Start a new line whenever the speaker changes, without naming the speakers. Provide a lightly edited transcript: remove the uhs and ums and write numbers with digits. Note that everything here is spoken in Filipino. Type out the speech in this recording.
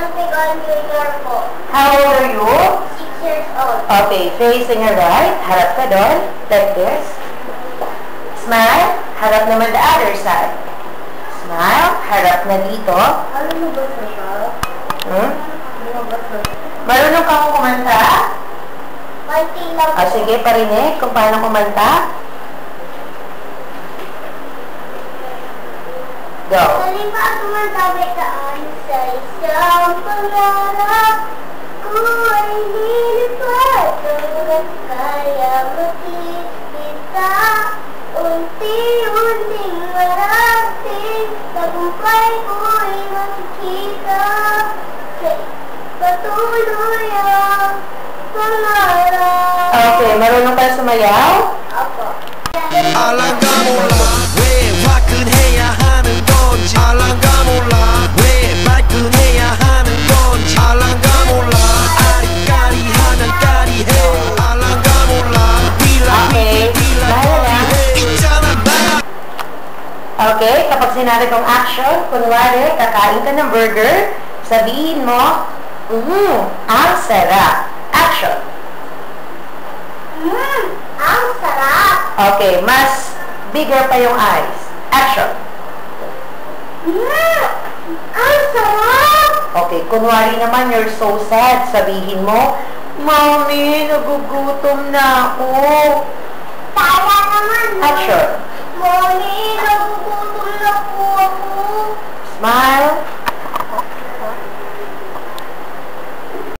Santiago Junior po.
How old are you?
6 years old.
Okay, facing your right. Harap ka doon. Like this. Smile. Harap naman the other side. Smile. Harap na dito.
Ano mo ba siya? Ano mo ba siya?
Marunong kang kumanta?
Konti lang po.
Sige, parinig kung paano kumanta. Go.
Halima tumatawid daan sa isang pangarap. Ko ay nilipad hanggang kaya makikita. Unti-unting marating, tagumpay ko'y makikita. Sa patuloy ang pangarap.
Okay, marunong ka sumayaw?
Apo.
알랑가 몰라 왜 화끈해야 하는 건지 알랑가 몰라 왜 발끈해야 하는 건지 알랑가 몰라 아리까리하면 까리해 알랑가 몰라
Okay.
있잖아 나
Okay, kapag sinabi kong action, kunwari, kakain ka ng burger, sabihin mo, ang sarap. Action.
Ang sarap.
Okay, mas bigger pa yung eyes. Action.
Ang sarap.
Okay, kunwari naman, you're so sad, sabihin mo, Mommy, nagugutom na ako.
Kaya naman.
Action.
Mommy, nagugutom na po ako.
Smile.